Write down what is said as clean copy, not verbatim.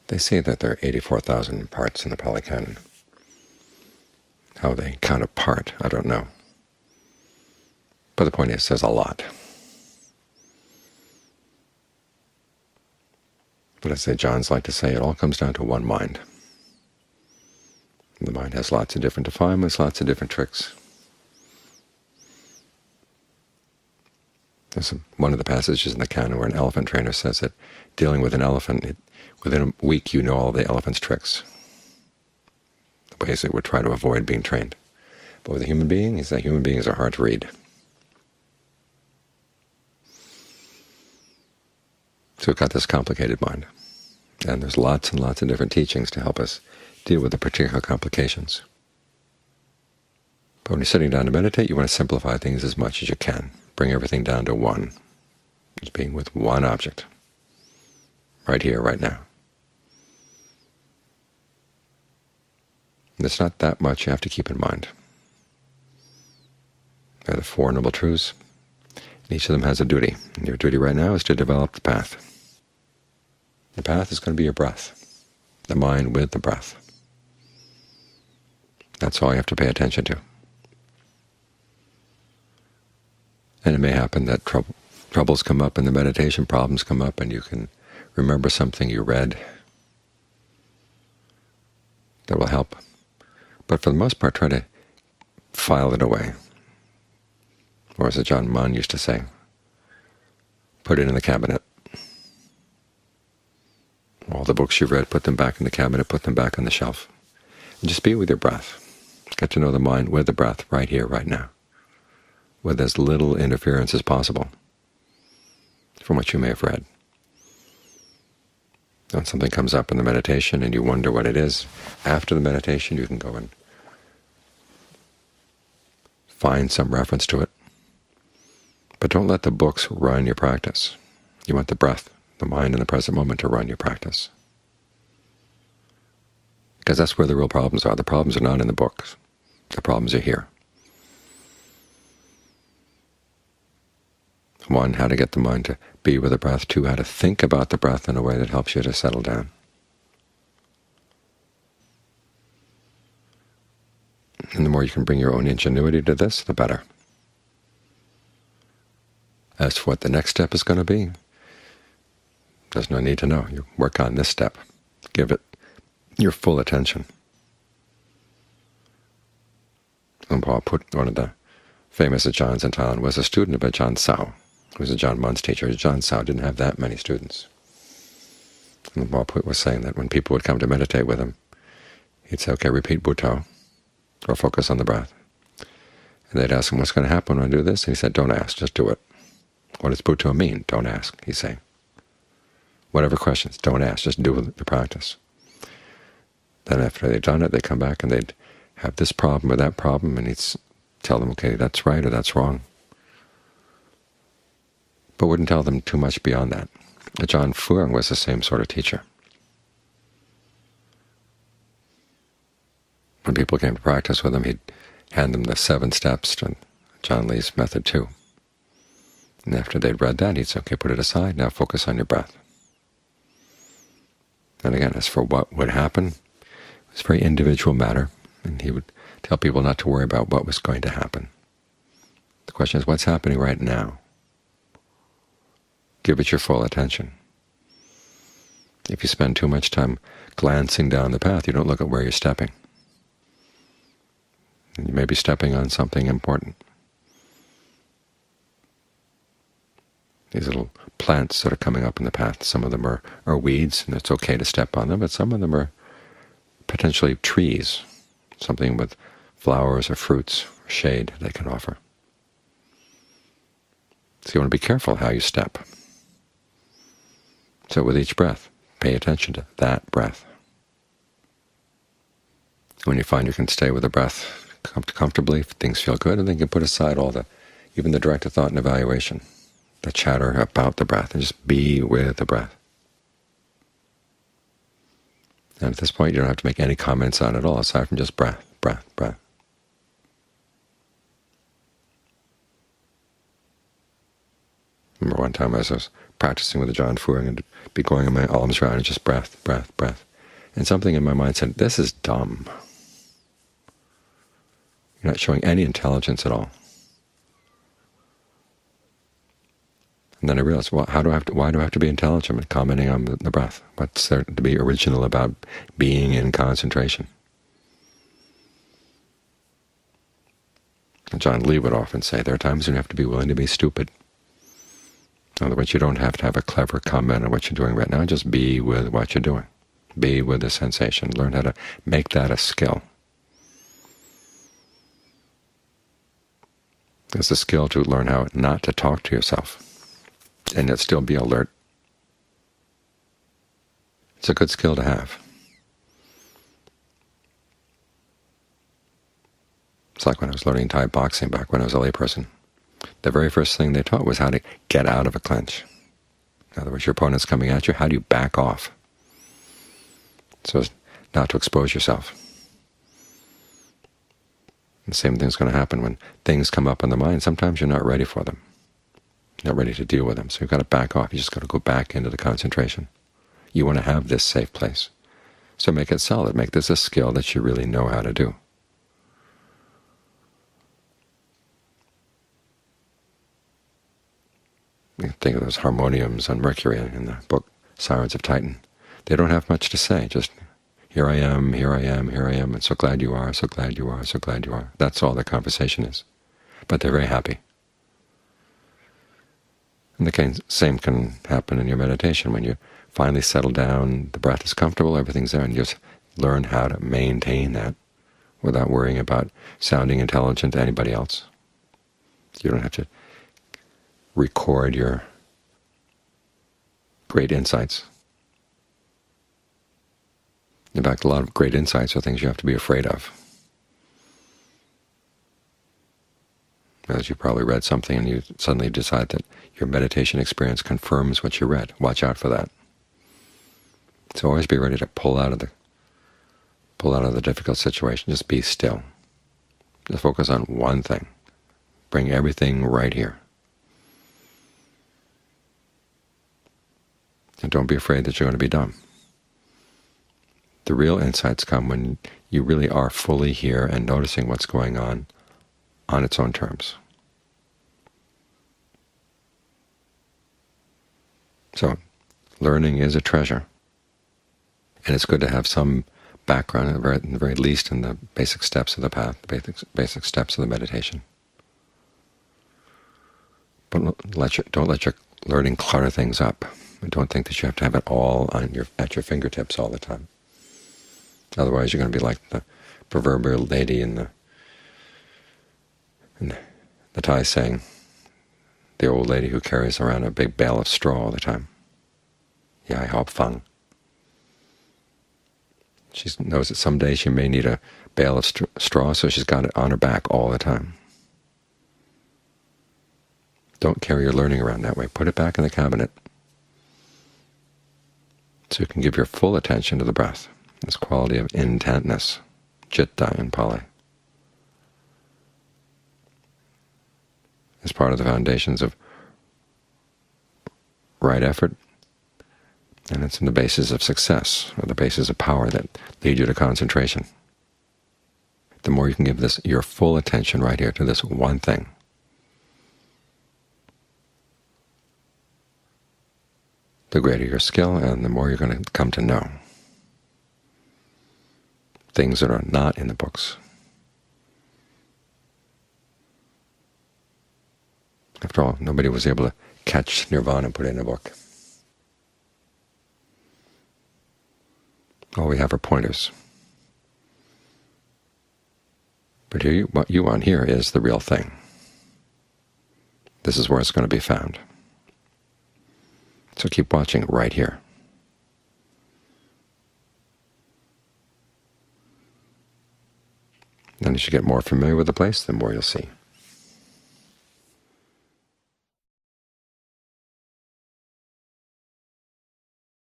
They say that there are 84,000 parts in the Pali Canon. How they count a part, I don't know. But the point is, there's a lot. But as St. John's like to say, it all comes down to one mind. And the mind has lots of different defilements, lots of different tricks. There's one of the passages in the canon where an elephant trainer says that dealing with an elephant, within a week you know all the elephant's tricks, the ways it would try to avoid being trained. But with a human being, he said human beings are hard to read. So we've got this complicated mind, and there's lots and lots of different teachings to help us deal with the particular complications. But when you're sitting down to meditate, you want to simplify things as much as you can. Bring everything down to one, just being with one object, right here, right now. And there's not that much you have to keep in mind. There are the Four Noble Truths, and each of them has a duty. And your duty right now is to develop the path. The path is going to be your breath, the mind with the breath. That's all you have to pay attention to. And it may happen that troubles come up in the meditation, problems come up, and you can remember something you read that will help. But for the most part, try to file it away. Or as Ajahn Mun used to say, put it in the cabinet. All the books you've read, put them back in the cabinet, put them back on the shelf. And just be with your breath. Get to know the mind with the breath right here, right now, with as little interference as possible from what you may have read. When something comes up in the meditation and you wonder what it is, after the meditation you can go and find some reference to it. But don't let the books run your practice. You want the breath, the mind in the present moment to run your practice. Because that's where the real problems are. The problems are not in the books. The problems are here. One, how to get the mind to be with the breath. Two, how to think about the breath in a way that helps you to settle down. And the more you can bring your own ingenuity to this, the better. As for what the next step is going to be, there's no need to know. You work on this step. Give it your full attention. And Paul put one of the famous Ajahns in Thailand was a student of Ajahn Sao, who was Ajahn Mun's teacher. Ajahn Sao didn't have that many students. And Paul was saying that when people would come to meditate with him, he'd say, okay, repeat Bhutto, or focus on the breath. And they'd ask him, what's going to happen when I do this? And he said, don't ask, just do it. What does Bhutto mean? Don't ask, he'd say. Whatever questions, don't ask, just do the practice. Then after they'd done it, they'd come back and they'd have this problem or that problem, and he'd tell them, okay, that's right or that's wrong. But wouldn't tell them too much beyond that. Ajahn Fuang was the same sort of teacher. When people came to practice with him, he'd hand them the 7 steps to Ajahn Lee's method too. And after they'd read that, he'd say, okay, put it aside, now focus on your breath. And again, as for what would happen, it was a very individual matter, and he would tell people not to worry about what was going to happen. The question is, what's happening right now? Give it your full attention. If you spend too much time glancing down the path, you don't look at where you're stepping. And you may be stepping on something important. These little plants that are coming up in the path, some of them are weeds, and it's okay to step on them, but some of them are potentially trees, something with flowers or fruits or shade they can offer. So you want to be careful how you step. So with each breath, pay attention to that breath. When you find you can stay with the breath comfortably, things feel good, and then you can put aside all even the directed thought and evaluation, the chatter about the breath, and just be with the breath. And at this point, you don't have to make any comments on it at all, aside from just breath, breath, breath. Remember one time I was practicing with Ajahn Fuang and be going in my alms round and just breath, breath, breath. And something in my mind said, this is dumb. You're not showing any intelligence at all. And then I realized, well, why do I have to be intelligent and commenting on the breath? What's there to be original about being in concentration? John Lee would often say, there are times when you have to be willing to be stupid. In other words, you don't have to have a clever comment on what you're doing right now. Just be with what you're doing. Be with the sensation. Learn how to make that a skill. It's a skill to learn how not to talk to yourself and yet still be alert. It's a good skill to have. It's like when I was learning Thai boxing back when I was a layperson. The very first thing they taught was how to get out of a clinch. In other words, your opponent's coming at you, how do you back off? So as not to expose yourself. The same thing's going to happen when things come up in the mind. Sometimes you're not ready for them. You're not ready to deal with them. So you've got to back off. You just got to go back into the concentration. You want to have this safe place. So make it solid. Make this a skill that you really know how to do. You think of those harmoniums on Mercury in the book Sirens of Titan. They don't have much to say. Just, here I am, here I am, here I am, and so glad you are, so glad you are, so glad you are. That's all the conversation is. But they're very happy. And the same can happen in your meditation. When you finally settle down, the breath is comfortable, everything's there, and you just learn how to maintain that without worrying about sounding intelligent to anybody else. You don't have to record your great insights. In fact, a lot of great insights are things you have to be afraid of. As you probably read something and you suddenly decide that your meditation experience confirms what you read. Watch out for that. So always be ready to pull out of the difficult situation. Just be still. Just focus on one thing. Bring everything right here. And don't be afraid that you're going to be dumb. The real insights come when you really are fully here and noticing what's going on its own terms. So learning is a treasure, and it's good to have some background, at the very least, in the basic steps of the path, the basic steps of the meditation. But don't let your learning clutter things up. And don't think that you have to have it all at your fingertips all the time. Otherwise, you're going to be like the proverbial lady in the Thai saying, the old lady who carries around a big bale of straw all the time. Yai hop fang. She knows that someday she may need a bale of straw, so she's got it on her back all the time. Don't carry your learning around that way. Put it back in the cabinet so you can give your full attention to the breath, this quality of intentness, citta in Pali. As part of the foundations of right effort, and it's in the basis of success, or the basis of power that lead you to concentration. The more you can give this your full attention right here to this one thing, the greater your skill and the more you're going to come to know things that are not in the books. After all, nobody was able to catch nirvana and put it in a book. All we have are pointers. But here, what you want here is the real thing. This is where it's going to be found. So keep watching right here. Then as you get more familiar with the place, the more you'll see.